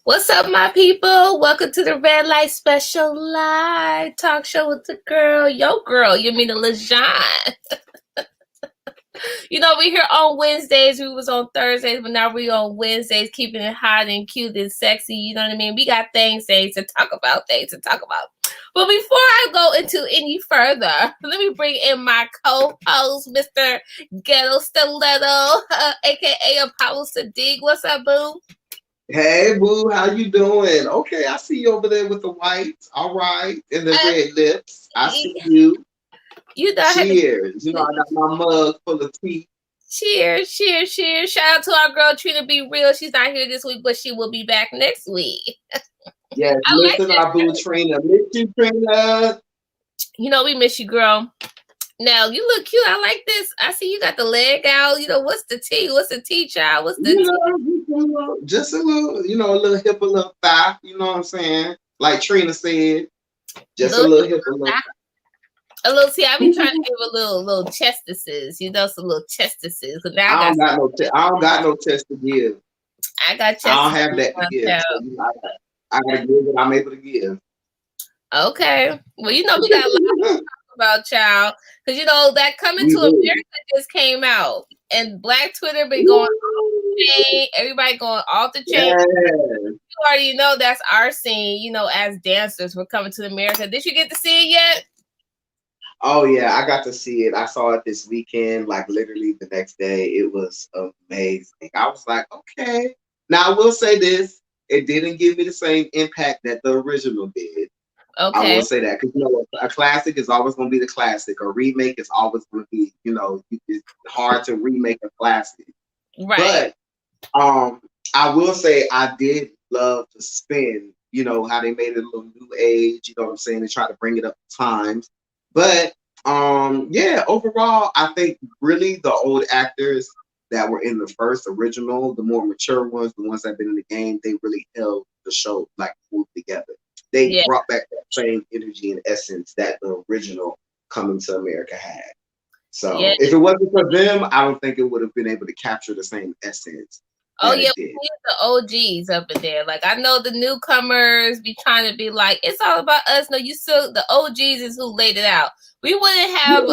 What's up, my people? Welcome to the Red Light Special Live Talk Show with the girl, your girl, Yaminah LaJean. We here on Wednesdays. We was on Thursdays, but now we on Wednesdays, keeping it hot and cute and sexy. You know what I mean? We got things to talk about, But before I go into any further, let me bring in my co-host, Mr. Ghetto Stiletto, aka Apollo Sadiq. What's up, boo? Hey, boo, how you doing? Okay, I see you over there with the whites. All right, and the red lips. I see you. You know, Cheers. I got my mug full of tea. Cheers. Shout out to our girl Trina Be Real. She's not here this week, but she will be back next week. Yes, listen, our boo Trina. Miss you, Trina. We miss you, girl. Now you look cute. I like this. I see you got the leg out. What's the tea? What's the tea, child? What's the tea? Just a little, a little hip, a little thigh. You know what I'm saying? Like Trina said, just a little hip, a little thigh. A little, see, I be trying to give a little chestises, some little chestises. I don't got no chest to give. I got chestises. I don't have that to give. So, I gotta give what I'm able to give. Okay. Well, we got a lot to talk about, child. Because, that Coming to America just came out. And Black Twitter been going off the chain. Everybody going off the chain. Yes. You already know that's our scene, as dancers. We're coming to America. Did you get to see it yet? Oh, yeah. I got to see it. I saw it this weekend, like literally the next day. It was amazing. I was like, okay. Now, I will say this. It didn't give me the same impact that the original did. Okay. I will say that because a classic is always going to be the classic. A remake is always going to be, it's hard to remake a classic. Right. But I will say I did love the spin. How they made it a little new age. You know what I'm saying? They tried to bring it up to times. But yeah, overall, I think really the old actors that were in the first original, the more mature ones, the ones that have been in the game, they really held the show like moved together. They brought back that same energy and essence that the original Coming to America had. So if it wasn't for them, I don't think it would have been able to capture the same essence. Oh yeah, we need the OGs up in there. Like I know the newcomers be trying to be like, it's all about us. No, the OGs is who laid it out. We wouldn't have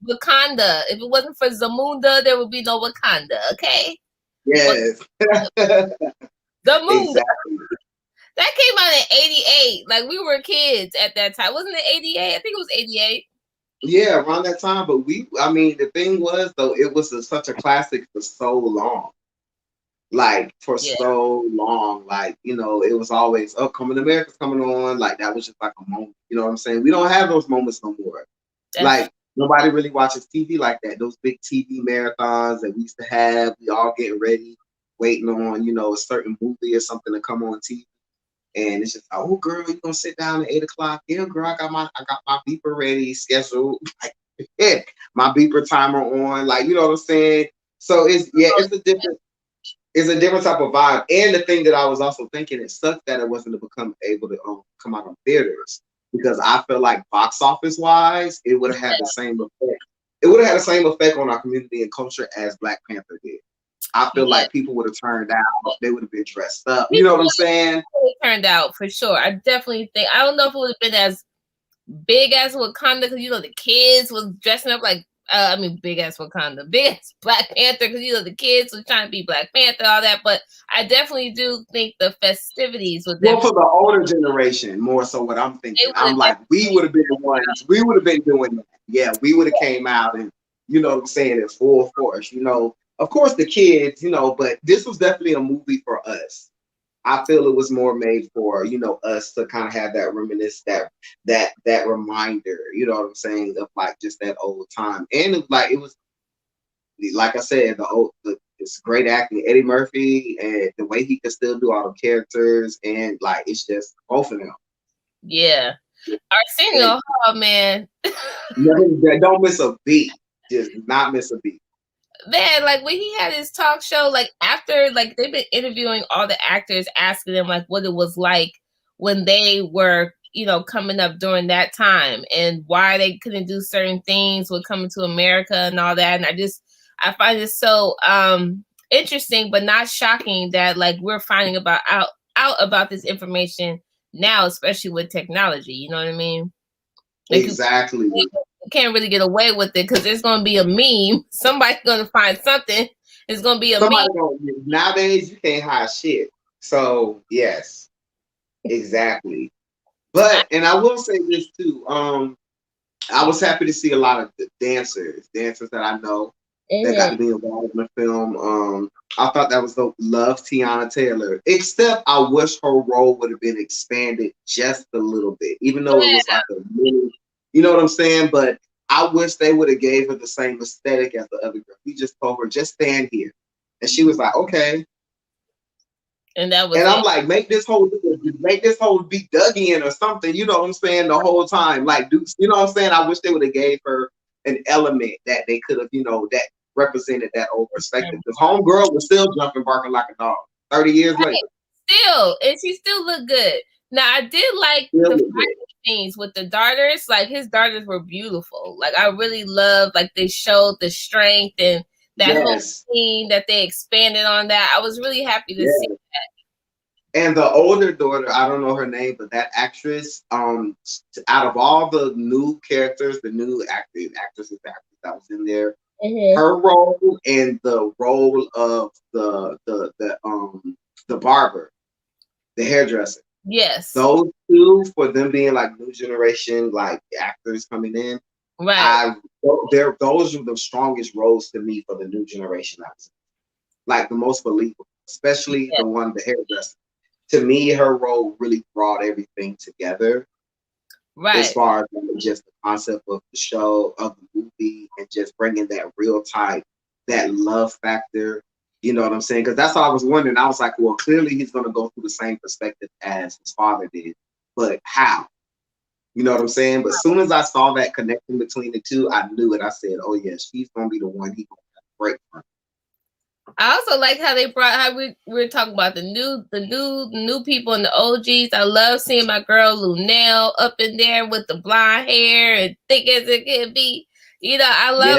Wakanda. If it wasn't for Zamunda, there would be no Wakanda, okay? Yes. Zamunda. Exactly. That came out in 88. Like we were kids at that time. Wasn't it 88? I think it was 88. Yeah, around that time. But the thing was though, it was such a classic for so long. So long, it was always Coming to America's coming on, like that was just like a moment, you know what I'm saying? We don't have those moments no more. Nobody really watches TV like that. Those big TV marathons that we used to have, we all getting ready, waiting on, a certain movie or something to come on TV. And it's just, oh girl, you gonna sit down at 8:00? Yeah, girl, I got my beeper ready, scheduled, my beeper timer on, you know what I'm saying? So it's a different type of vibe. And the thing that I was also thinking, it sucked that it wasn't able to come out on theaters, because I feel like box office wise, it would have had the same effect. It would have had the same effect on our community and culture as Black Panther did. I feel like people would have turned out. They would have been dressed up. You know what I'm saying? Turned out for sure. I definitely think. I don't know if it would have been as big as Wakanda, because the kids was dressing up like. Big ass Wakanda, big ass Black Panther, because the kids was trying to be Black Panther, all that. But I definitely do think the festivities with them. Well, for the older generation, more so what I'm thinking. I'm like, we would have been the ones. We would have been doing that. Yeah, we would have came out and you know what I'm saying in full force. Of course the kids, but this was definitely a movie for us. I feel it was more made for, us to kind of have that reminisce, that reminder, you know what I'm saying, of like just that old time. And it was, like I said, it's great acting, Eddie Murphy, and the way he could still do all the characters, and it's just both of them. Yeah. Arsenio Hall, man. Don't miss a beat. Just not miss a beat. Man, when he had his talk show, after they've been interviewing all the actors, asking them what it was like when they were, coming up during that time, and why they couldn't do certain things with Coming to America and all that. And I find it so interesting, but not shocking that we're finding out out about this information now, especially with technology. You know what I mean? Like Exactly. You can't really get away with it because there's going to be a meme. Somebody's going to find something. It's going to be a meme. Nowadays, you can't hide shit. So, yes, exactly. But, and I will say this too. I was happy to see a lot of dancers that I know that got to be involved in the film. I thought that was dope. Love Tiana Taylor, except I wish her role would have been expanded just a little bit, even though it was like a mini, you know what I'm saying? But I wish they would have gave her the same aesthetic as the other girl. We just told her, just stand here. And she was like, okay. And that was I'm like, make this whole be Dougie or something, you know what I'm saying, the whole time. Like, you know what I'm saying? I wish they would have gave her an element that they could have, you know, that represented that old perspective. Because homegirl was still jumping, barking like a dog 30 years later. Still, and she still looked good. Now I did like the fighting scenes with the darters. Like his darters were beautiful. Like I really loved, like they showed the strength and that whole scene that they expanded on that. I was really happy to see that. And the older daughter, I don't know her name, but that actress, out of all the new characters, the new actresses that was in there, her role and the role of the barber, the hairdresser. Yes. Those two, for them being like new generation, like actors coming in. Right. Those are the strongest roles to me for the new generation. Like the most believable, especially the one, the hairdresser. To me, her role really brought everything together. Right. As far as just the concept of the show, of the movie, and just bringing that real type, that love factor. You know what I'm saying? Because that's what I was wondering. I was like, well, clearly he's going to go through the same perspective as his father did. But how? You know what I'm saying? But as soon as I saw that connection between the two, I knew it. I said, oh, yeah, she's going to be the one he's going to break from. I also like how they brought, how we were talking about the new people and the OGs. I love seeing my girl Lunel up in there with the blonde hair and thick as it can be. You know, I love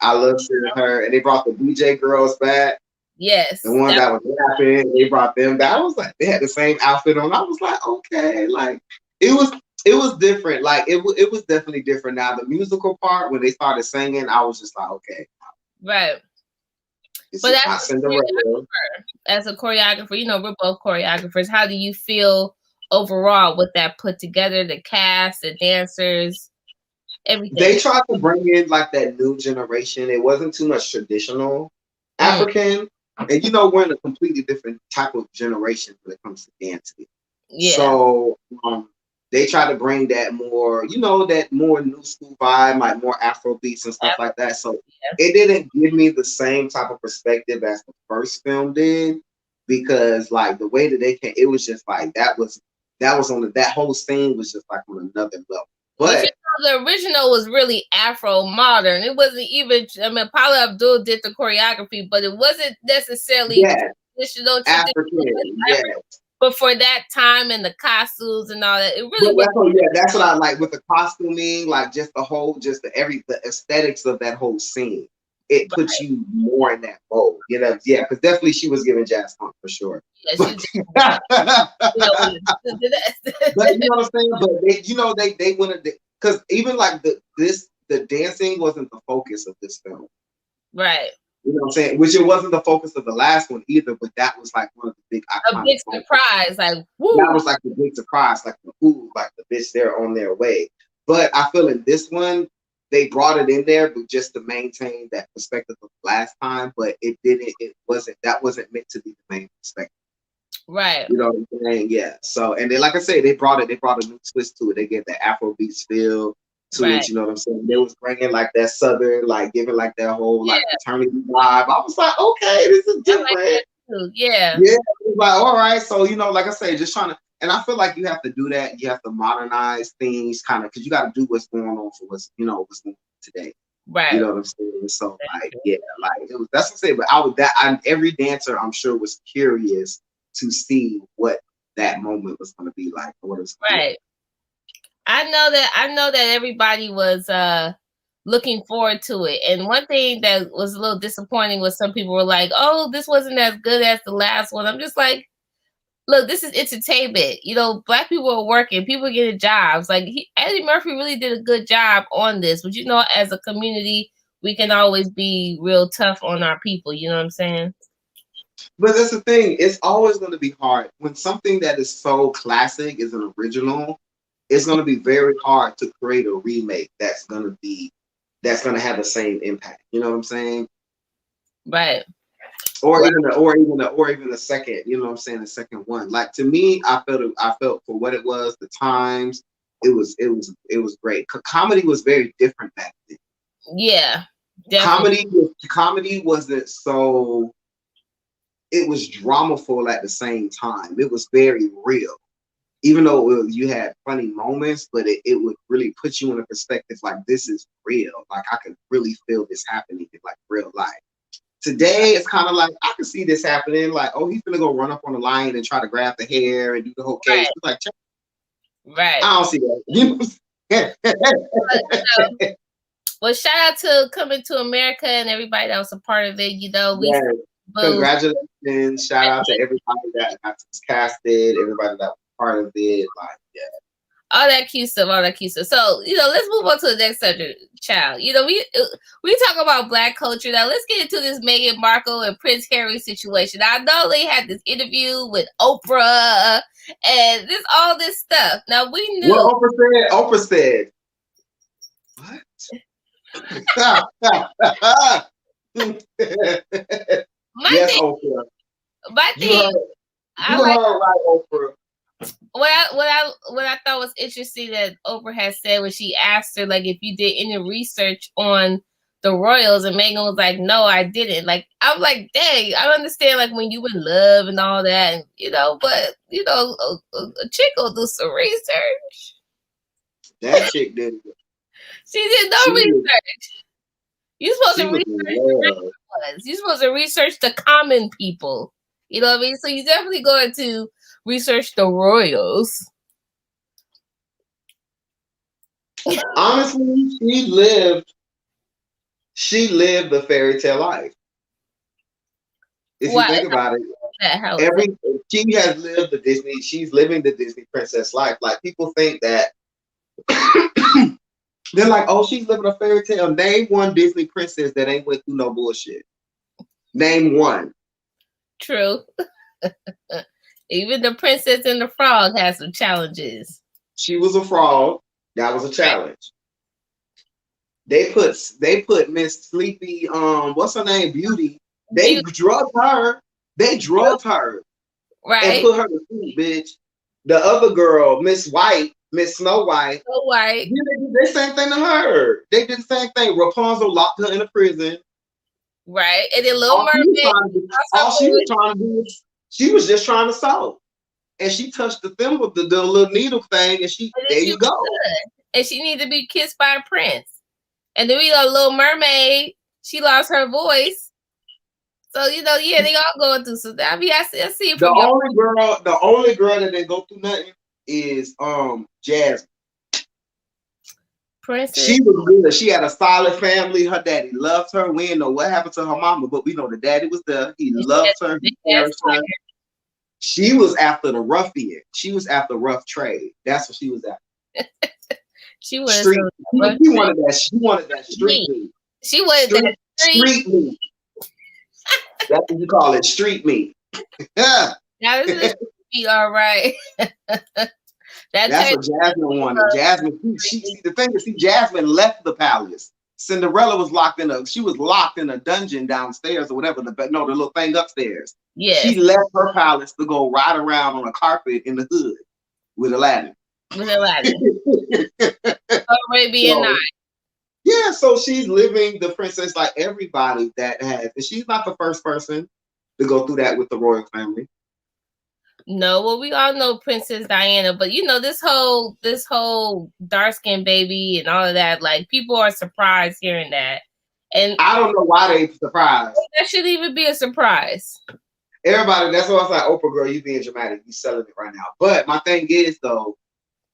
I love seeing her. And they brought the DJ girls back. Yes. The one that was rapping, they brought them back. I was like, they had the same outfit on. I was like, okay, like it was different. Like it was definitely different. Now the musical part, when they started singing, I was just like, okay. Right. But as a choreographer, you know, we're both choreographers. How do you feel overall with that put together, the cast, the dancers, everything? They tried to bring in like that new generation. It wasn't too much traditional African. And you know, we're in a completely different type of generation when it comes to dancing. Yeah. So they try to bring that more, you know, that more new school vibe, like more Afro beats and stuff like that. So it didn't give me the same type of perspective as the first film did, because like the way that they came, it was just like that was on that whole scene was just like on another level. But you know, the original was really Afro modern. It wasn't even, I mean, Paula Abdul did the choreography, but it wasn't necessarily traditional. Yes. But for that time and the costumes and all that, it really was. That's what I like with the costuming, like just the aesthetics of that whole scene. It puts you more in that mode, you know. Yeah, because definitely she was giving jazz funk for sure. Yeah, but you know what I'm saying? But they wanted to, because even like the dancing wasn't the focus of this film, right? You know what I'm saying? Which it wasn't the focus of the last one either, but that was like one of the big surprise. Like, woo. That was like the big surprise, like the bitch, they're on their way. But I feel in this one, they brought it in there, but just to maintain that perspective of last time. But that wasn't meant to be the main perspective. Right. You know what I'm saying? Yeah. So, and then, like I said, they brought a new twist to it. They get the Afrobeats feel to it, you know what I'm saying? They was bringing like that southern, like giving like that whole like fraternity vibe. I was like, okay, this is different. Like yeah. It was like, all right. So, you know, like I say, just trying to, and I feel like you have to do that. You have to modernize things kind of, because you got to do what's going on for what's going on today. Right. You know what I'm saying? So like, like it was, that's what I'm saying. But every dancer I'm sure was curious to see what that moment was going to be like. Or what it was right. I know that everybody was looking forward to it. And one thing that was a little disappointing was some people were like, oh, this wasn't as good as the last one. I'm just like, look, this is entertainment. You know, black people are working, people getting jobs. Like Eddie Murphy really did a good job on this. But you know, as a community, we can always be real tough on our people. You know what I'm saying? But that's the thing. It's always going to be hard when something that is so classic is an original. It's going to be very hard to create a remake that's going to have the same impact. You know what I'm saying? Right. Or even the second. You know what I'm saying? The second one. Like to me, I felt for what it was. The times. It was great. Comedy was very different back then. Yeah. Definitely. Comedy wasn't so. It was dramaful at the same time. It was very real. Even though you had funny moments, but it would really put you in a perspective like this is real. Like I could really feel this happening in like real life. Today it's kind of like I can see this happening. Like, oh, he's gonna go run up on the lion and try to grab the hair and do the whole case. It's like, right. I don't see that. Well, shout out to Coming to America and everybody that was a part of it. You know, congratulations. Shout out to everybody that was casted, everybody that was part of it. Like, yeah. All that cute stuff. So, you know, let's move on to the next subject, child. You know, we talk about Black culture. Now, let's get into this Meghan Markle and Prince Harry situation. I know they had this interview with Oprah and all this stuff. Now, we knew. What Oprah said. What? Yes, Oprah. My thing, you heard right, Oprah. What I thought was interesting that Oprah had said when she asked her, like, if you did any research on the royals, and Meghan was like, no, I didn't. Like, I'm like, dang, I understand, like, when you in love and all that, and, you know, but, you know, a chick will do some research. That chick did. She did no research. You're supposed to research. You're supposed to research the common people. You know what I mean? So you definitely going to research the royals. Honestly, she lived the fairy tale life. If you think about it, she has lived the Disney. She's living the Disney princess life. Like people think that they're like, oh, she's living a fairy tale. Name one Disney princess that ain't went through no bullshit. Name one. True. Even the Princess and the Frog has some challenges. She was a frog. That was a challenge. They put Miss Sleepy, what's her name, Beauty. They drugged her. Right. And put her to sleep, bitch. The other girl, Miss Snow White. They did the same thing to her. They did the same thing. Rapunzel locked her in a prison. Right. And then Little Mermaid. All she was trying to do was she was just trying to sew. And she touched the thimble, the little needle thing, and there you go. And she needed to be kissed by a prince. And then we got Little Mermaid. She lost her voice. So, you know, yeah, they all going through. So I mean, I see it. The only girl that didn't go through nothing is Jasmine. Princess. She was good. She had a solid family. Her daddy loved her. We didn't know what happened to her mama, but we know the daddy was there. He loved her. He cherished her. She was after the ruffian. She was after rough trade. That's what she was after. She was street. She wanted that street meat. She wanted that street meat. That's what you call it, street meat. Yeah. Now this is street meat, all right. That's what Jasmine wanted. Jasmine, the thing is, Jasmine left the palace. Cinderella was locked in a dungeon downstairs or whatever. The little thing upstairs. Yeah. She left her palace to go ride around on a carpet in the hood with Aladdin. Arabian Night. Yeah, so she's living the princess like everybody that has, and she's not the first person to go through that with the royal family. No, well, we all know Princess Diana, but you know, this whole dark-skinned baby and all of that, like people are surprised hearing that. And I don't know why they surprised. That shouldn't even be a surprise. Everybody, that's why I was like, Oprah girl, you being dramatic, you selling it right now. But my thing is though,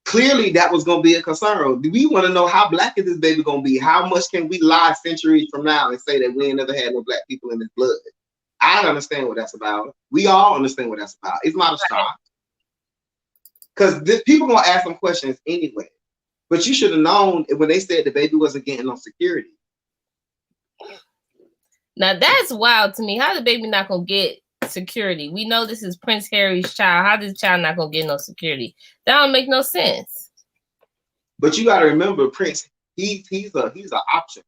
clearly that was gonna be a concern. Do we want to know how black is this baby gonna be? How much can we lie centuries from now and say that we ain't never had no black people in this blood? I understand what that's about. We all understand what that's about. It's not a shock. Because people gonna ask them questions anyway. But you should have known when they said the baby wasn't getting no security. Now that's wild to me. How the baby not gonna get security? We know this is Prince Harry's child. How this child not gonna get no security? That don't make no sense. But you gotta remember, Prince, he's an option.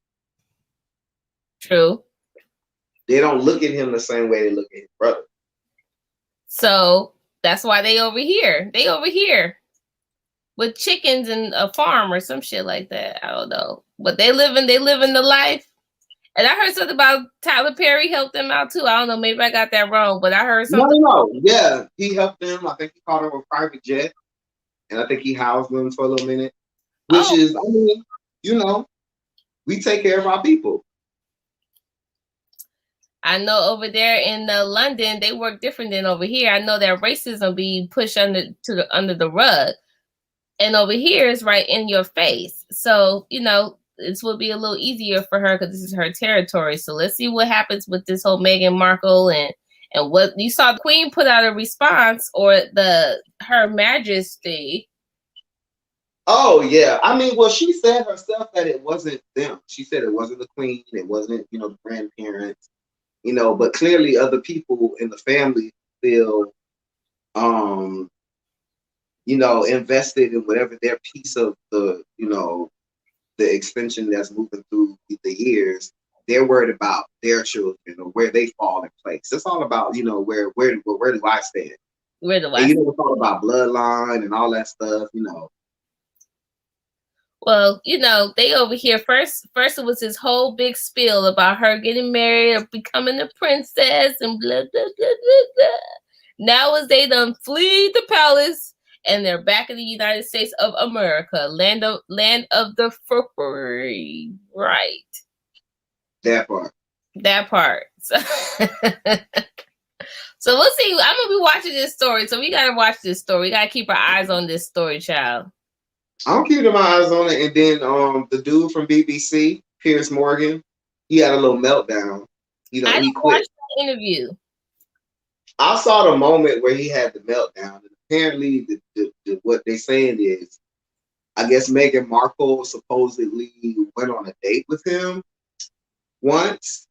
True. They don't look at him the same way they look at his brother. So that's why they over here. They over here with chickens and a farm or some shit like that. I don't know. But they living the life. And I heard something about Tyler Perry helped them out too. I don't know, maybe I got that wrong, but I heard something. No. Yeah, he helped them. I think he called them a private jet. And I think he housed them for a little minute. Which is, I mean, you know, we take care of our people. I know over there in London, they work different than over here. I know that racism be pushed under the rug. And over here is right in your face. So, you know, this will be a little easier for her because this is her territory. So let's see what happens with this whole Meghan Markle and what you saw. The Queen put out a response, or Her Majesty. Oh yeah, I mean, well, she said herself that it wasn't them. She said it wasn't the Queen, it wasn't, you know, the grandparents, you know, but clearly other people in the family feel, you know, invested in whatever their piece of the, you know, the extension that's moving through the years. They're worried about their children or where they fall in place. It's all about, you know, where do I stand? Where do I? And you know, it's all about bloodline and all that stuff, you know. Well, you know, they over here first it was this whole big spiel about her getting married or becoming a princess and blah blah blah blah blah. Now as they done flee the palace and they're back in the United States of America, land of the free, right? That part. So, so we'll see. I'm gonna be watching this story, so we gotta watch this story. We gotta keep our eyes on this story, child. I'm keeping my eyes on it. And then the dude from BBC, Piers Morgan, he had a little meltdown. You know, he quit. Watch that interview. I saw the moment where he had the meltdown. And apparently, what they're saying is, I guess Meghan Markle supposedly went on a date with him once.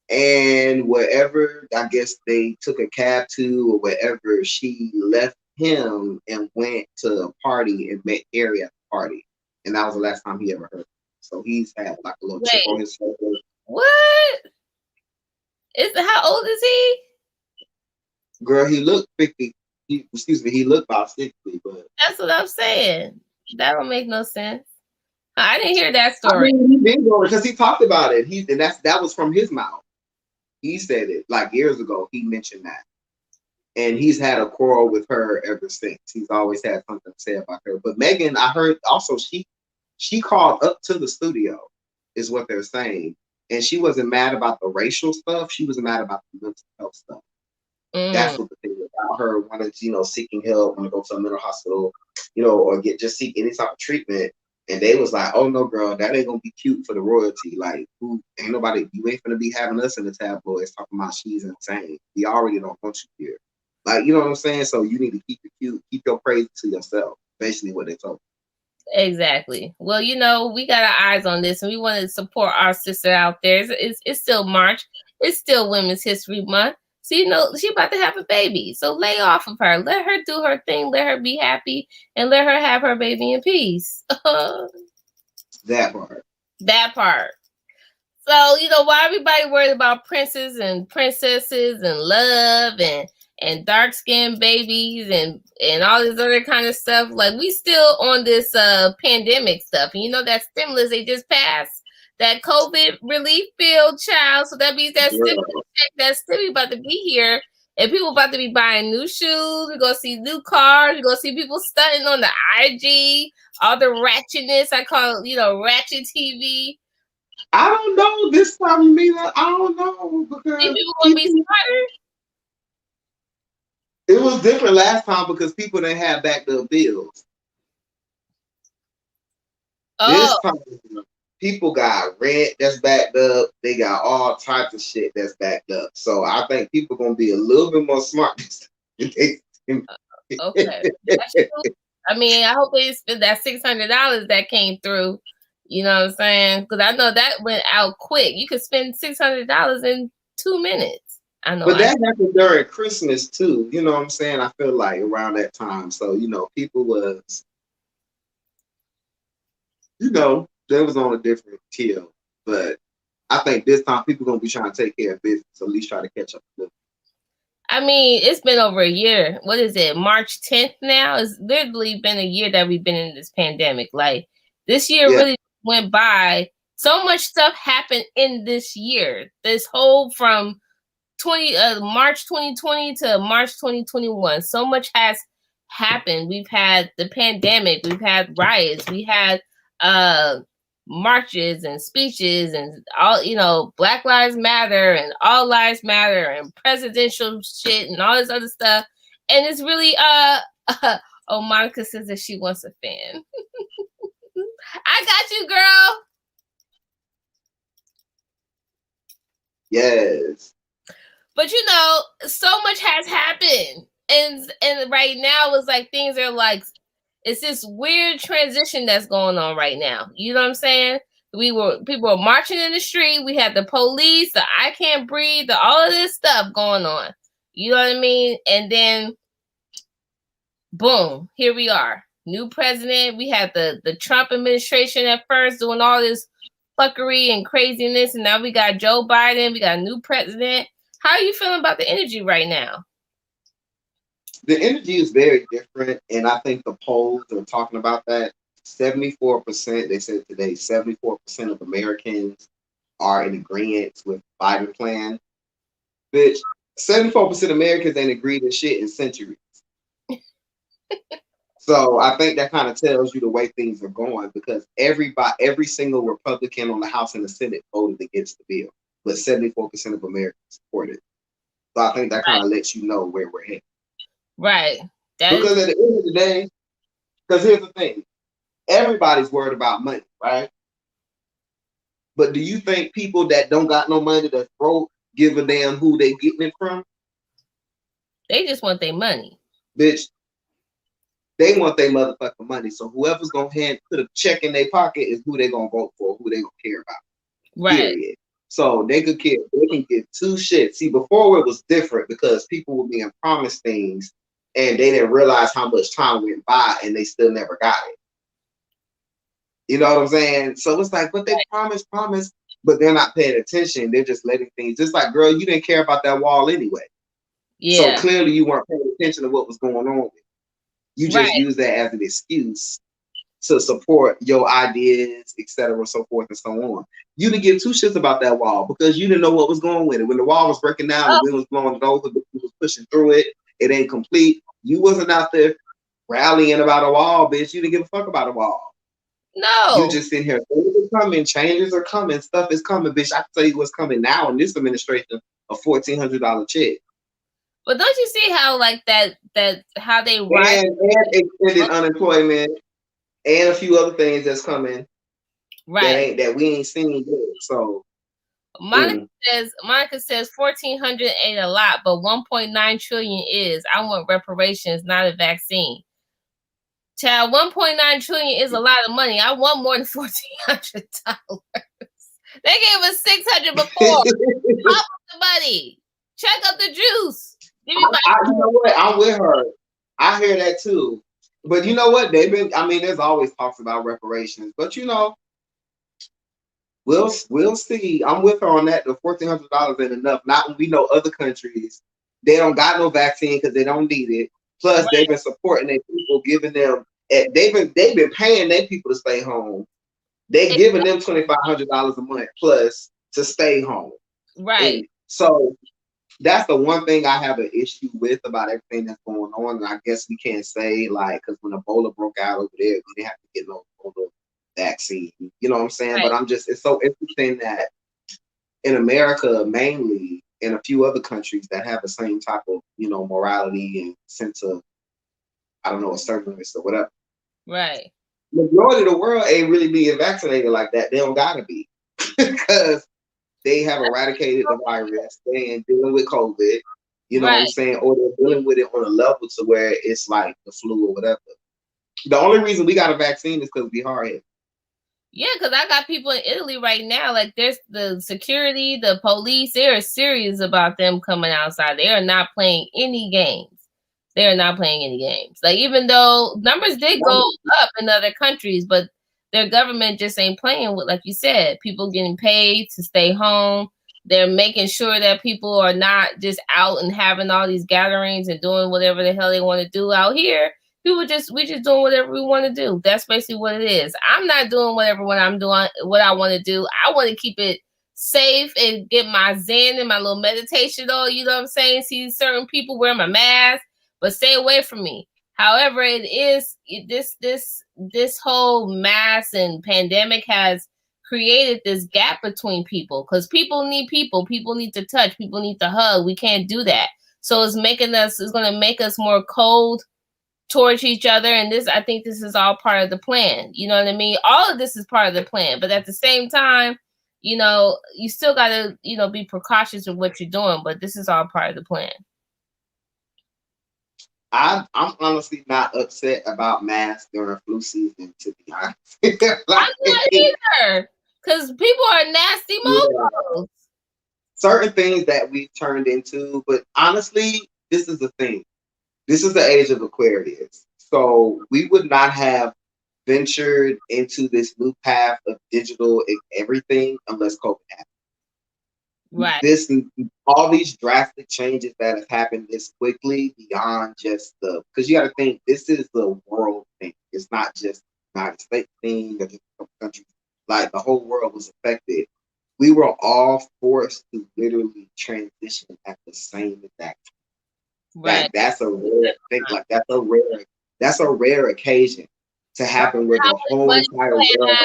And wherever, I guess they took a cab to or wherever, she left him and went to a party and met Harry at the party. And that was the last time he ever heard him. So he's had like a little chip on his shoulder. What? How old is he? Girl, he looked 50. He looked about 60, but that's what I'm saying. That don't make no sense. I didn't hear that story. I mean, he been going because he talked about it. That was from his mouth. He said it like years ago. He mentioned that. And he's had a quarrel with her ever since. He's always had something to say about her. But Meghan, I heard also she called up to the studio, is what they're saying. And she wasn't mad about the racial stuff. She was mad about the mental health stuff. That's what the thing about her wanting, you know, seeking help, want to go to a mental hospital, you know, or seek any type of treatment. And they was like, oh no, girl, that ain't gonna be cute for the royalty. Like, you ain't gonna be having us in the tabloids talking about she's insane. We already don't want you here. Like, you know what I'm saying? So you need to keep your praise to yourself. Basically what they told me. Exactly. Well, you know, we got our eyes on this and we want to support our sister out there. It's still March. It's still Women's History Month. So, you know, she about to have a baby. So lay off of her. Let her do her thing. Let her be happy and let her have her baby in peace. That part. So, you know, why everybody worried about princes and princesses and love and dark-skinned babies and all this other kind of stuff? Like, we still on this pandemic stuff. And you know that stimulus they just passed? That COVID relief bill, child. So that means that stimulus about to be here. And people about to be buying new shoes. We're going to see new cars. We're going to see people stunting on the IG. All the ratchetness. I call it, you know, ratchet TV. I don't know this time, Yaminah. I don't know. Because people going to be smarter? It was different last time because people didn't have backed up bills. Oh. This time, people got rent that's backed up. They got all types of shit that's backed up. So I think people gonna be a little bit more smart this time. Okay. That's true. I mean, I hope they spend that $600 that came through. You know what I'm saying? Because I know that went out quick. You could spend $600 in 2 minutes. I know. But that happened during Christmas too. You know what I'm saying? I feel like around that time. So, people was, they was on a different tier. But I think this time people gonna be trying to take care of business, at least try to catch up a little. I mean, it's been over a year. What is it? March 10th now? It's literally been a year that we've been in this pandemic. Like, this year really went by. So much stuff happened in this year. This whole from March 2020 to March 2021. So much has happened. We've had the pandemic. We've had riots. We had marches and speeches and all, Black Lives Matter and All Lives Matter and presidential shit and all this other stuff. And it's really oh, Monica says that she wants a fan. I got you, girl. Yes. But so much has happened. And right now it's like things are like, it's this weird transition that's going on right now. You know what I'm saying? People were marching in the street. We had the police, the I can't breathe, all of this stuff going on. You know what I mean? And then boom, here we are. New president. We had the Trump administration at first doing all this fuckery and craziness, and now we got Joe Biden. We got a new president. How are you feeling about the energy right now? The energy is very different, and I think the polls are talking about that. 74%, they said today, 74% of Americans are in agreement with Biden plan. Bitch, 74% of Americans ain't agreed to shit in centuries. So I think that kind of tells you the way things are going, because every single Republican on the House and the Senate voted against the bill, but 74% of Americans support it. So I think that kind of lets you know where we're headed. Right. Because at the end of the day, because here's the thing, everybody's worried about money, right? But do you think people that don't got no money, that's broke, give a damn who they getting it from? They just want their money. Bitch, they want their motherfucking money. So whoever's going to put a check in their pocket is who they going to vote for, who they going to care about. Right. Period. So they can give two shits. See, before it was different because people were being promised things and they didn't realize how much time went by and they still never got it. You know what I'm saying? So it's like, but they promise, but they're not paying attention. They're just letting things, just like, girl, you didn't care about that wall anyway. Yeah. So clearly you weren't paying attention to what was going on with it. You just use that as an excuse to support your ideas, etc., so forth and so on. You didn't give two shits about that wall because you didn't know what was going with it. When the wall was breaking down, the wind was blowing it over, the wind was pushing through it, it ain't complete. You wasn't out there rallying about a wall, bitch. You didn't give a fuck about a wall. No. You just in here, things are coming, changes are coming, stuff is coming, bitch. I can tell you what's coming now in this administration, a $1,400 check. But don't you see how like that how they rise and extended unemployment and a few other things that's coming, right? That we ain't seen yet. So Monica says 1,400 ain't a lot, but 1.9 trillion is. I want reparations, not a vaccine. Child, 1.9 trillion is a lot of money. I want more than $1,400. They gave us 600 before. Pop the money. Check up the juice. You know what? I'm with her. I hear that too. But you know what? There's always talks about reparations. But we'll see. I'm with her on that. The $1,400 ain't enough. Not when we know other countries, they don't got no vaccine because they don't need it. Plus, they've been supporting their people, giving them. They've been paying their people to stay home. They giving them $2,500 a month plus to stay home. Right. And so that's the one thing I have an issue with about everything that's going on. And I guess we can't say like, because when Ebola broke out over there, we didn't have to get no Ebola vaccine. You know what I'm saying? Right. But it's so interesting that in America mainly, and a few other countries that have the same type of, morality and sense of, I don't know, assertiveness or whatever. Right. majority of the world ain't really being vaccinated like that. They don't gotta be because they have eradicated the virus. They ain't dealing with COVID. You know what I'm Right. saying? Or they're dealing with it on a level to where it's like the flu or whatever. The only reason we got a vaccine is because we hard headed. Yeah, because I got people in Italy right now. Like, there's the security, the police. They are serious about them coming outside. They are not playing any games. They are not playing any games. Like, even though numbers did go up in other countries, but their government just ain't playing with, like you said, people getting paid to stay home. They're making sure that people are not just out and having all these gatherings and doing whatever the hell they want to do out here. We just doing whatever we want to do. That's basically what it is. I'm not doing whatever what I'm doing, what I want to do. I want to keep it safe and get my zen and my little meditation on. You know what I'm saying? See certain people wear my mask, but stay away from me. However, it is this whole mass and pandemic has created this gap between people because people need people. People need to touch. People need to hug. We can't do that. So it's going to make us more cold towards each other. And this, I think this is all part of the plan. You know what I mean? All of this is part of the plan. But at the same time, you know, you still got to, you know, be precautious with what you're doing. But this is all part of the plan. I'm honestly not upset about masks during flu season, to be honest. I'm not either. Because people are nasty mofos. Certain things that we've turned into, but honestly, this is the thing. This is the age of Aquarius. So we would not have ventured into this new path of digital everything unless COVID happened. Right. All these drastic changes that have happened this quickly beyond just because you got to think this is the world thing. It's not just the United States thing or just a country. Like the whole world was affected. We were all forced to literally transition at the same exact time. Right. That's a rare thing. Like that's a rare occasion to happen where the whole entire world.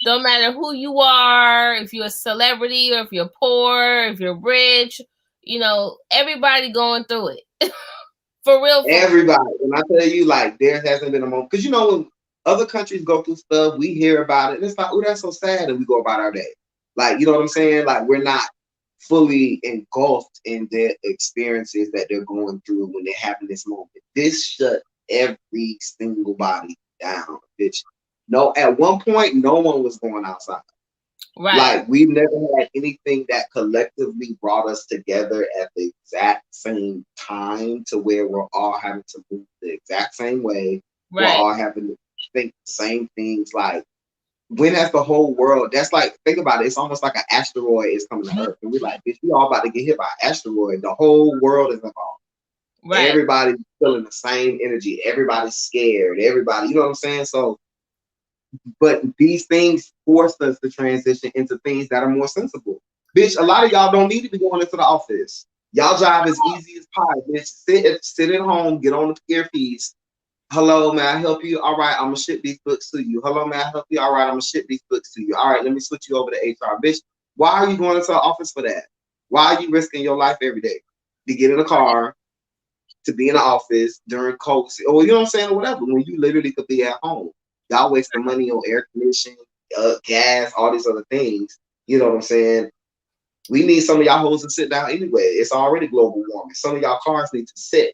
Don't matter who you are, if you're a celebrity or if you're poor, if you're rich, you know, everybody going through it. For real. Everybody. And I tell you, like, there hasn't been a moment. Because, you know, when other countries go through stuff, we hear about it. And it's like, oh, that's so sad. And we go about our day. Like, you know what I'm saying? Like, we're not fully engulfed in their experiences that they're going through when they're having this moment. This shut every single body down, bitch. No, at one point, no one was going outside. Right. Like, we've never had anything that collectively brought us together at the exact same time to where we're all having to move the exact same way. Right. We're all having to think the same things. Like, when has the whole world, that's like, think about it, it's almost like an asteroid is coming to Earth. And we're like, bitch, we all about to get hit by an asteroid. The whole world is involved. Right. Everybody's feeling the same energy. Everybody's scared. Everybody, you know what I'm saying? So, but these things forced us to transition into things that are more sensible. Bitch, a lot of y'all don't need to be going into the office. Y'all job is easy as pie. Bitch, sit at home, get on the earpiece. Hello, may I help you? All right, I'm gonna ship these books to you. Hello, may I help you? All right, I'm gonna ship these books to you. All right, let me switch you over to HR. Bitch, why are you going into the office for that? Why are you risking your life every day to get in a car, to be in the office during COVID? Or you know what I'm saying, or whatever, when you literally could be at home. Y'all wasting money on air conditioning, gas, all these other things. You know what I'm saying? We need some of y'all hoes to sit down anyway. It's already global warming. Some of y'all cars need to sit.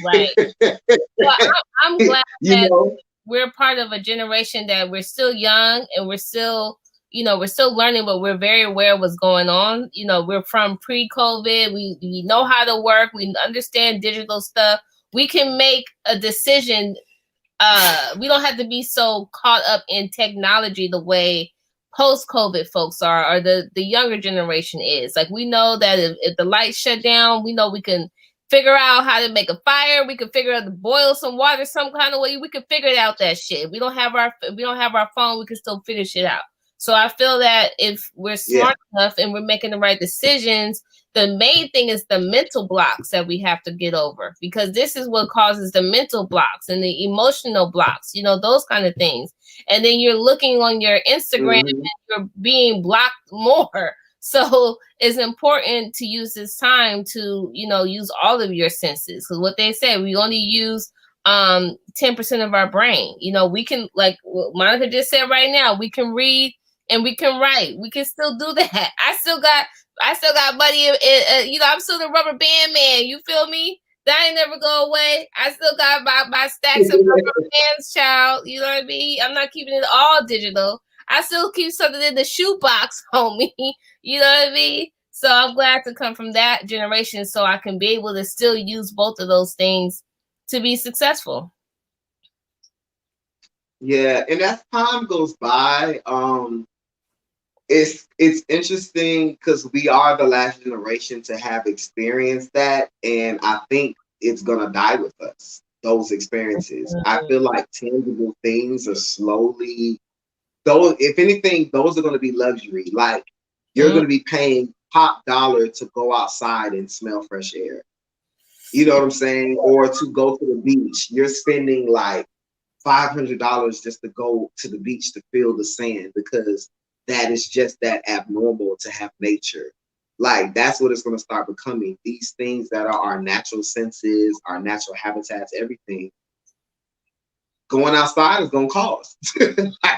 Right. Well, I'm glad that we're part of a generation that we're still young and we're still, you know, we're still learning, but we're very aware of what's going on. You know, we're from pre-COVID. We know how to work. We understand digital stuff. We can make a decision. We don't have to be so caught up in technology the way post-COVID folks are, or the younger generation is. Like, we know that if the lights shut down, we know we can figure out how to make a fire. We can figure out to boil some water some kind of way. We can figure out that shit. If we don't have our phone, we can still figure shit out. So I feel that if we're smart enough and we're making the right decisions, the main thing is the mental blocks that we have to get over, because this is what causes the mental blocks and the emotional blocks, you know, those kind of things. And then you're looking on your Instagram and you're being blocked more. So it's important to use this time to, you know, use all of your senses. Because what they say, we only use 10% of our brain. You know, we can, like Monica just said right now, we can read and we can write. We can still do that. I still got money. You know, I'm still the rubber band man. You feel me? That ain't never go away. I still got my stacks of rubber bands, child. You know what I mean? I'm not keeping it all digital. I still keep something in the shoebox, homie. You know what I mean? So I'm glad to come from that generation so I can be able to still use both of those things to be successful. Yeah, and as time goes by, it's interesting because we are the last generation to have experienced that, and I think it's gonna die with us. Those experiences. I feel like tangible things are slowly. Those, if anything, those are gonna be luxury. Like you're gonna be paying top dollar to go outside and smell fresh air. You know what I'm saying? Or to go to the beach. You're spending like $500 just to go to the beach to feel the sand because that is just that abnormal to have nature. Like that's what it's going to start becoming. These things that are our natural senses, our natural habitats, everything. Going outside is going to cost.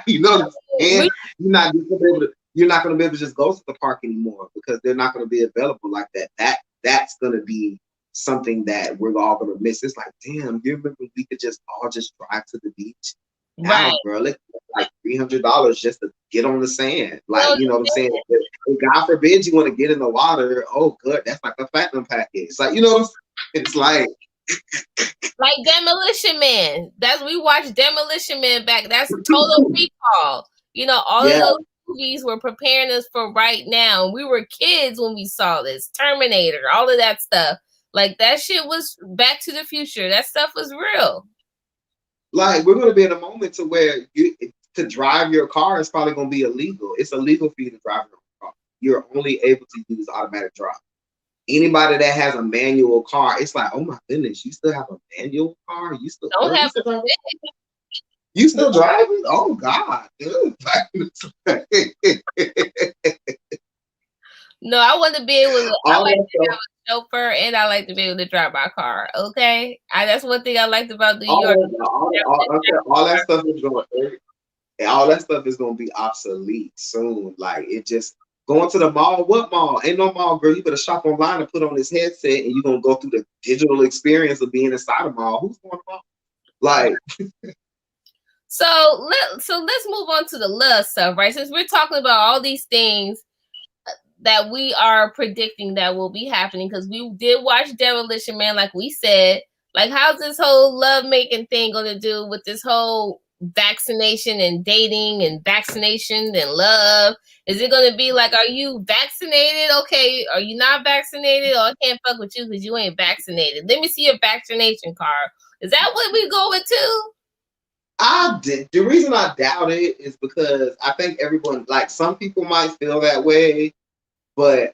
You know, and you're not going to be able to just go to the park anymore because they're not going to be available like that. That's going to be something that we're all gonna miss. It's like, damn, you remember we could just all just drive to the beach? Right. Now, girl, it's like $300 just to get on the sand. Like, you know what I'm saying? And God forbid you want to get in the water. Oh, good. That's like a platinum package. It's like, you know what I'm saying? It's like Demolition Man. We watched Demolition Man back. That's Total Recall. You know, all of those movies were preparing us for right now. We were kids when we saw this. Terminator, all of that stuff. Like that shit was Back to the Future. That stuff was real. Like we're gonna be in a moment to where to drive your car is probably gonna be illegal. It's illegal for you to drive your car. You're only able to use automatic drive. Anybody that has a manual car, it's like, oh my goodness, you still have a manual car? You still don't have you still driving? Oh God. No, I want to be able to. I like to have a chauffeur, and I like to be able to drive my car. Okay, that's one thing I liked about New York. All that stuff is going. All that stuff is going to be obsolete soon. Like it just going to the mall. What mall? Ain't no mall, girl. You better shop online and put on this headset, and you're gonna go through the digital experience of being inside a mall. Who's going to mall? Like. So let's move on to the love stuff, right? Since we're talking about all these things that we are predicting that will be happening, because we did watch Demolition Man, like we said. Like, how's this whole love making thing going to do with this whole vaccination and dating and vaccination and love? Is it going to be like, are you vaccinated? Okay, are you not vaccinated? Or I can't fuck with you because you ain't vaccinated. Let me see your vaccination card. Is that what we go with too? The reason I doubt it is because I think everyone, like some people might feel that way. But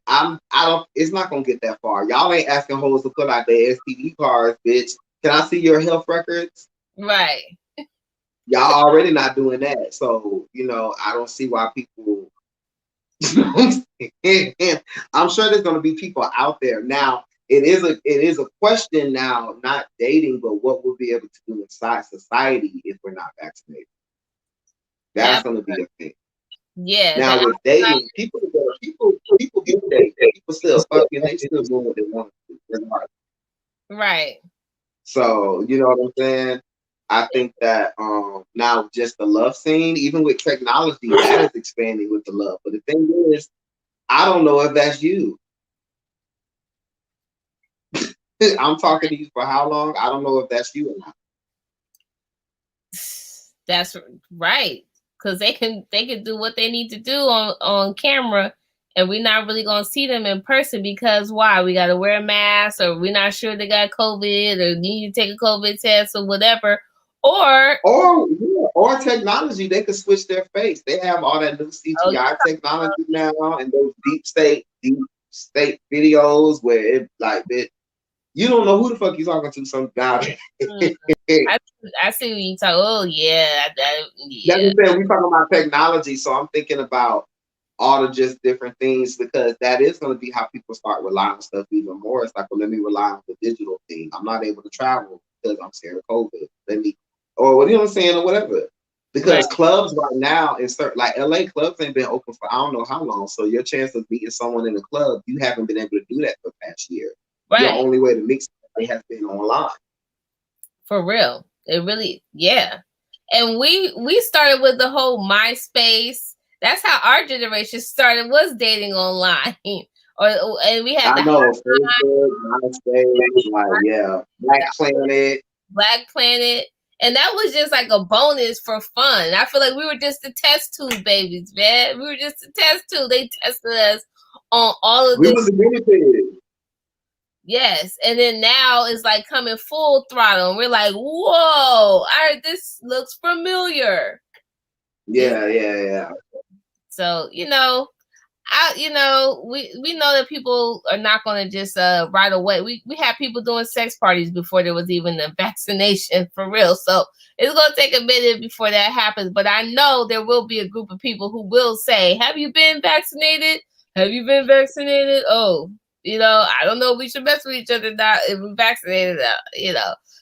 it's not gonna get that far. Y'all ain't asking hoes to put out their STD cards, bitch. Can I see your health records? Right. Y'all already not doing that. So, you know, I don't see why people I'm sure there's gonna be people out there. Now, it is a question now, not dating, but what we'll be able to do inside society if we're not vaccinated. That's gonna be a thing. Yeah. Now with dating, people do date. People still fucking. They still doing what they want to do. Right. So you know what I'm saying. I think that now just the love scene, even with technology, that is expanding with the love. But the thing is, I don't know if that's you. I'm talking to you for how long? I don't know if that's you or not. That's right. Because they can do what they need to do on camera, and we're not really gonna see them in person because why? We gotta wear a mask, or we're not sure they got COVID, or need to take a COVID test, or whatever. Or technology, they could switch their face. They have all that new CGI technology now, and those deep state videos where it like it. You don't know who the fuck you're talking to sometimes. I see what you talk. Oh yeah, That's what I'm saying. We're talking about technology, so I'm thinking about all the just different things because that is going to be how people start relying on stuff even more. It's like, well, let me rely on the digital thing. I'm not able to travel. because I'm scared of COVID. Let me, or what you know what I'm saying, or whatever. Because Right. clubs right now in certain like LA clubs ain't been open for I don't know how long. So your chance of meeting someone in a club, you haven't been able to do that for the past year. Your Right. only way to meet somebody has been online. For real. It really, yeah. And we started with the whole MySpace. That's how our generation started, was dating online. And we had I the know Facebook, MySpace, like yeah, Black Planet. Black Planet. And that was just like a bonus for fun. I feel like we were just the test tube babies, man. We were just the test tube. They tested us on all of We this. was the guinea pig. Yes. And then now it's like coming full throttle. And we're like, whoa, this looks familiar. Yeah. So, we know that people are not going to just right away. We have people doing sex parties before there was even a vaccination, for real. So it's going to take a minute before that happens. But I know there will be a group of people who will say, have you been vaccinated? Have you been vaccinated? Oh, I don't know if we should mess with each other now if we're vaccinated,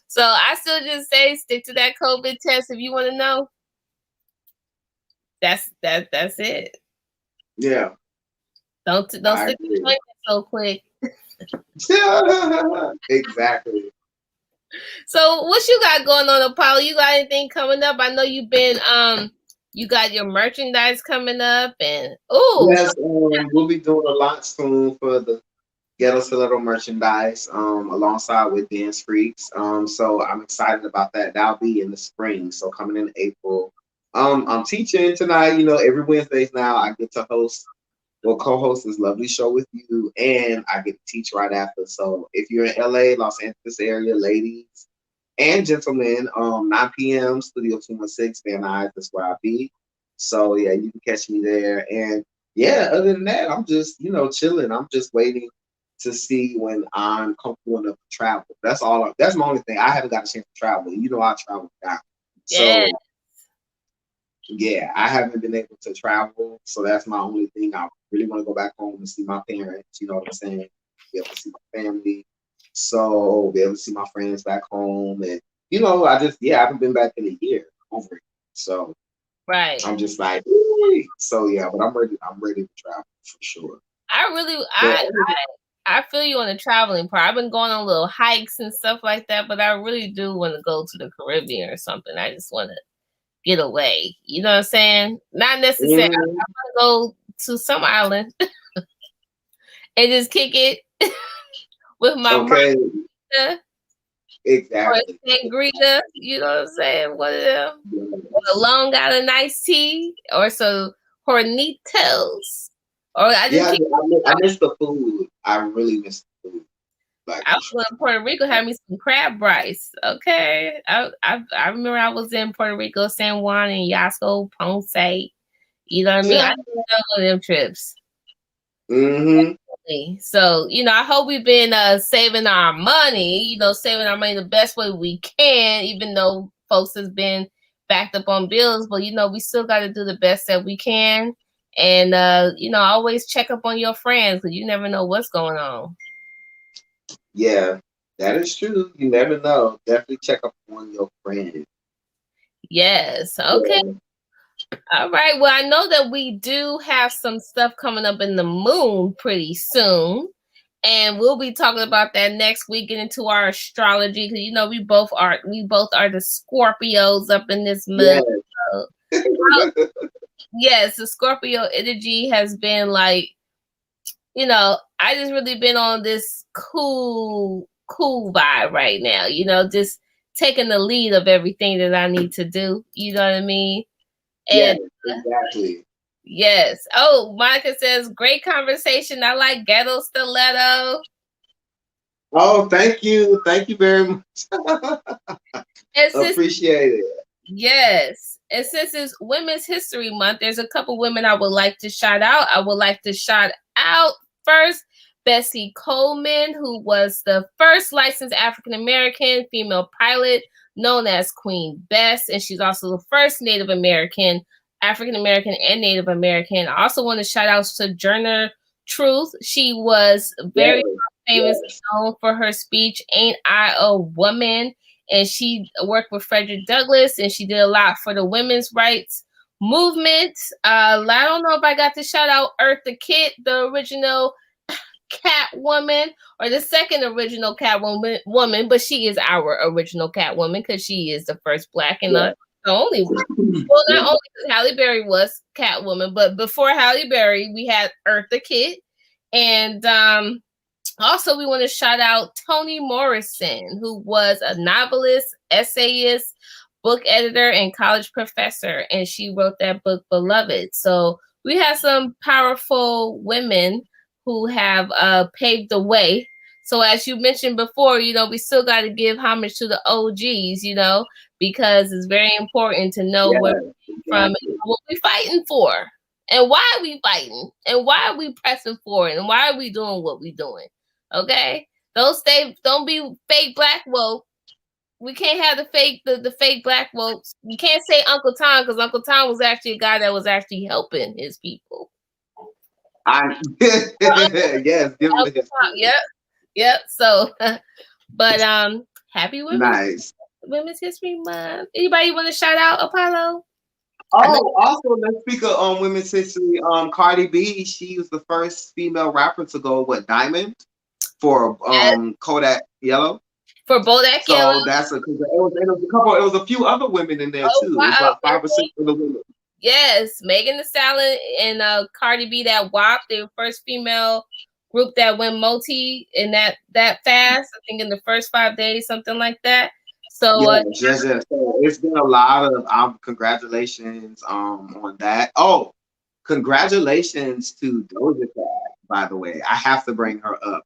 So I still just say stick to that COVID test if you want to know. That's it. Yeah. Don't stick to so quick. Exactly. So what you got going on, Apollo? You got anything coming up? I know you've been you got your merchandise coming up, and yes, we'll be doing a launch soon for the Ghetto Stiletto merchandise, alongside with Dance Freaks. So I'm excited about that. That'll be in the spring, so coming in April. I'm teaching tonight. Every Wednesdays now I get to co-host this lovely show with you, and I get to teach right after. So if you're in LA, Los Angeles area, ladies and gentlemen, 9 p.m. Studio 216, Van Nuys, that's where I'll be. So yeah, you can catch me there. And yeah, other than that, I'm just, chilling. I'm just waiting to see when I'm comfortable enough to travel. That's all. That's my only thing. I haven't got a chance to travel. I travel now. yeah. So yeah, I haven't been able to travel. So that's my only thing. I really want to go back home and see my parents. You know what I'm saying? Be able to see my family. So be able to see my friends back home. And I haven't been back in a year over it. So Right. I'm just like, ooh. So yeah, but I'm ready. I'm ready to travel for sure. I feel you on the traveling part. I've been going on little hikes and stuff like that, but I really do want to go to the Caribbean or something. I just want to get away. You know what I'm saying? Not necessarily. I want to go to some island and just kick it with my margarita. Exactly. Or sangria, you know what I'm saying? One of them. Or a Long Island iced tea, or some hornitos. Or I miss the food. I really miss the food. I was in Puerto Rico, had me some crab rice. Okay, I remember I was in Puerto Rico, San Juan, and Yasco, Ponce. You know what I mean? I did one of them trips. So I hope we've been saving our money. Saving our money the best way we can, even though folks has been backed up on bills. But we still got to do the best that we can, and always check up on your friends because you never know what's going on. Yeah, that is true. You never know. Definitely check up on your friends. Yes. Okay. Yeah. All right. Well, I know that we do have some stuff coming up in the moon pretty soon. And we'll be talking about that next week, get into our astrology, because we both are the Scorpios up in this month. Yes. So, yes, the Scorpio energy has been like, I just really been on this cool vibe right now. Just taking the lead of everything that I need to do. You know what I mean? And, yes, exactly. Yes. Oh, Monica says, great conversation. I like Ghetto Stiletto. Oh, thank you. Thank you very much. Appreciate it. Yes. And since it's Women's History Month, there's a couple women I would like to shout out. I would like to shout out first Bessie Coleman, who was the first licensed African-American female pilot known as Queen Bess. And she's also the first Native American, African-American and Native American. I also want to shout out to Sojourner Truth. She was very famous, known for her speech, Ain't I a Woman? and she worked with Frederick Douglass, and she did a lot for the women's rights movement. I don't know if I got to shout out Eartha Kitt, the original Catwoman, or the second original Catwoman, but she is our original Catwoman because she is the first Black and the only one. Well, not only because Halle Berry was Catwoman, but before Halle Berry, we had Eartha Kitt, and also we want to shout out Toni Morrison, who was a novelist, essayist, book editor, and college professor, and she wrote that book Beloved. So we have some powerful women who have paved the way. So as you mentioned before, we still got to give homage to the OGs, because it's very important to know where we're from and what we're fighting for, and why we fighting, and why we pressing for it, and why are we doing what we doing. Okay? Don't be fake Black woke. We can't have the fake Black woke. You can't say Uncle Tom, because Uncle Tom was actually a guy that was actually helping his people. Yes, give him his. Yep. So, but happy Women's History Month. Anybody want to shout out Apollo? Oh, also let's speak of women's history. Cardi B, she was the first female rapper to go diamond for Kodak Yellow. For Bodak Yellow. So that's it was a few other women in there too. Wow. It was about 5 or 6 of the women. Yes, Megan Thee Stallion and Cardi B, that WAP, they were first female group that went multi in that fast. I think in the first 5 days, something like that. So So it's been a lot of congratulations on that. Oh, congratulations to Doja Cat, by the way. I have to bring her up.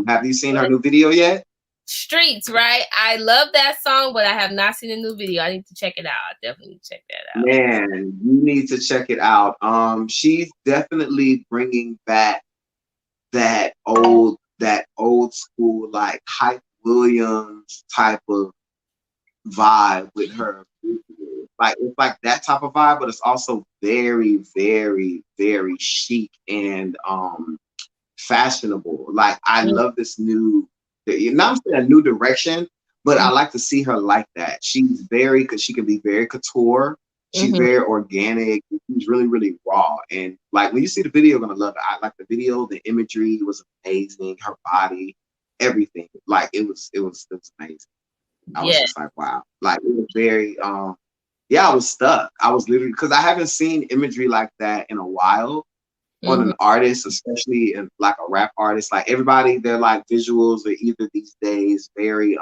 Have you seen her new video yet? Streets, right? I love that song, but I have not seen a new video. I need to check it out. I'll definitely check that out. Man, you need to check it out. She's definitely bringing back that old school, like Hype Williams type of vibe with her. Like it's like that type of vibe, but it's also very, very, very chic and fashionable. Like I love this new. Not saying a new direction, but I like to see her like that. She's because she can be very couture. She's very organic. She's really, really raw. And like when you see the video, you're gonna love it. I like the video. The imagery was amazing. Her body, everything. Like it was amazing. I was just like, wow. Like it was very. I was stuck. I was literally because I haven't seen imagery like that in a while. On an artist, especially in like a rap artist, like everybody, they're like visuals are either these days very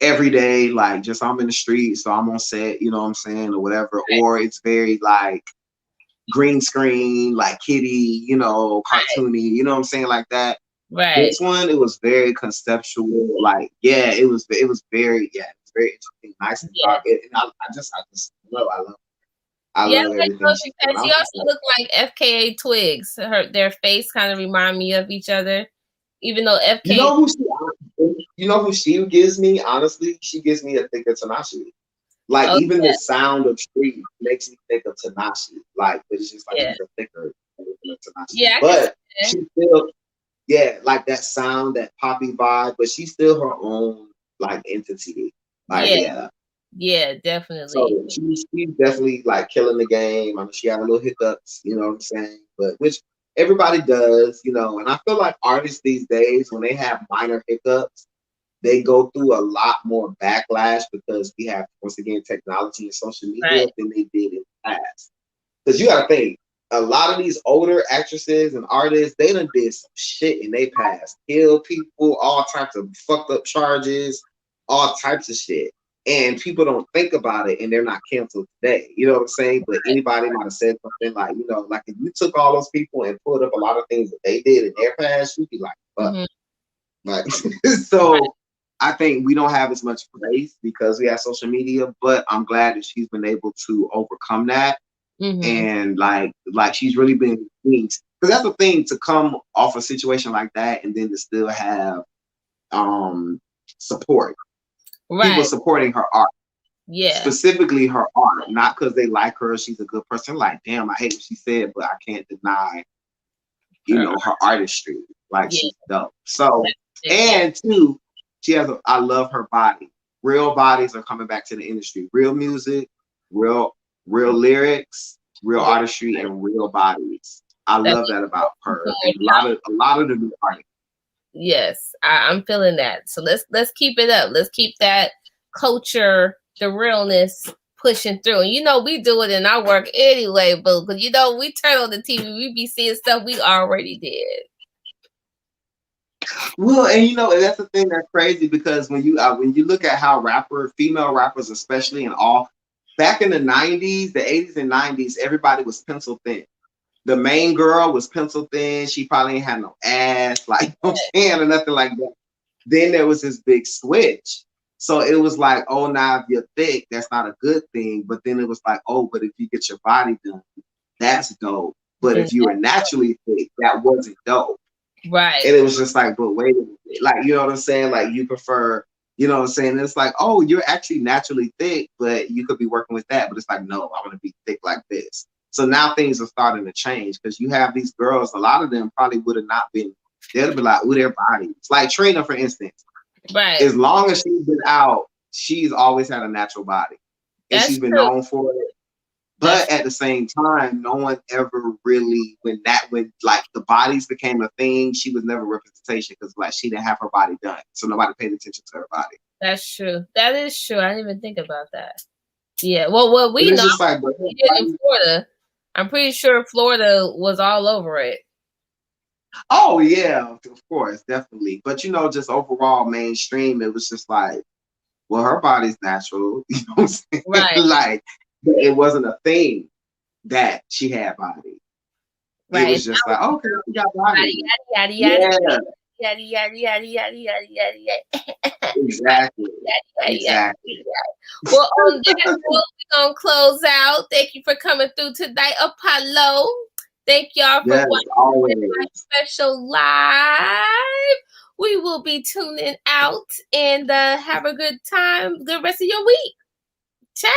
everyday, like just I'm in the street, so I'm on set, you know what I'm saying, or whatever, or it's very like green screen, like kitty, cartoony, you know what I'm saying, like that. Right. This one, it was very conceptual, like it was very interesting, nice and dark. And I just love I love everything. She also looked like FKA Twigs. Their face kind of remind me of each other, even though FKA. You know who she gives me? Honestly, she gives me a thicker Tanashi. Like even the sound of Street makes me think of Tanashi. Like it's just like it's a thicker Tanashi. Yeah, but she still, like that sound, that poppy vibe. But she's still her own like entity. Like Yeah, definitely. So she's definitely like killing the game. I mean, she had a little hiccups, you know what I'm saying? But which everybody does, and I feel like artists these days, when they have minor hiccups, they go through a lot more backlash because we have, once again, technology and social media than they did in the past. Because you gotta think, a lot of these older actresses and artists, they done did some shit in their past. Killed people, all types of fucked up charges, all types of shit. And people don't think about it and they're not canceled today. You know what I'm saying? But anybody might have said something like, like if you took all those people and pulled up a lot of things that they did in their past, you'd be like, fuck. Like, so I think we don't have as much grace because we have social media, but I'm glad that she's been able to overcome that. And like she's really been clean. Because that's the thing, to come off a situation like that and then to still have support. People supporting her art. Specifically her art, not because they like her, she's a good person. Like, damn, I hate what she said, but I can't deny, her artistry. Like she's dope. So, and two, I love her body. Real bodies are coming back to the industry. Real music, real lyrics, real artistry, and real bodies. I love that about her. And a lot of the new artists. Yes, I'm feeling that. So let's keep it up. Let's keep that culture, the realness pushing through. And we do it in our work anyway, but because we turn on the TV, we be seeing stuff we already did. Well, and that's the thing that's crazy, because when you look at how female rappers especially, and all back in the 90s, the 80s and 90s, everybody was pencil thin. The main girl was pencil thin. She probably ain't had no ass, like no tan or nothing like that. Then there was this big switch. So it was like, oh, now if you're thick, that's not a good thing. But then it was like, oh, but if you get your body done, that's dope. But if you were naturally thick, that wasn't dope. Right. And it was just like, but wait a minute. Like, you know what I'm saying? Like, you prefer, you know what I'm saying? It's like, oh, you're actually naturally thick, but you could be working with that. But it's like, no, I want to be thick like this. So now things are starting to change, because you have these girls, a lot of them probably would have not been, they'd be like, ooh, their bodies. Like Trina, for instance. Right. As long as she's been out, she's always had a natural body. And she's been known for it. But at the same time, no one ever really, when like the bodies became a thing, she was never representation, because like she didn't have her body done. So nobody paid attention to her body. That's true. That is true. I didn't even think about that. Yeah. Well, we know like, in Florida. I'm pretty sure Florida was all over it. Oh yeah, of course, definitely. But just overall mainstream, it was just like, well, her body's natural. You know what I'm saying? Right. Like, it wasn't a thing that she had body. Right. It was just like, okay, we got body. Yada yada yada yada yada yada yada yada. Exactly. Exactly. Well, on that note, we're gonna close out. Thank you for coming through tonight, Apollo. Thank y'all for watching my special live. We will be tuning out, and have a good time. Good rest of your week. Ciao.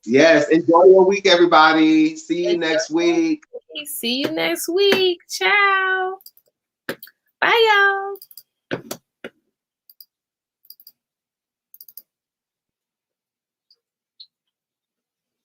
Yes, enjoy your week, everybody. See you next week. See you next week. Ciao. Bye, y'all.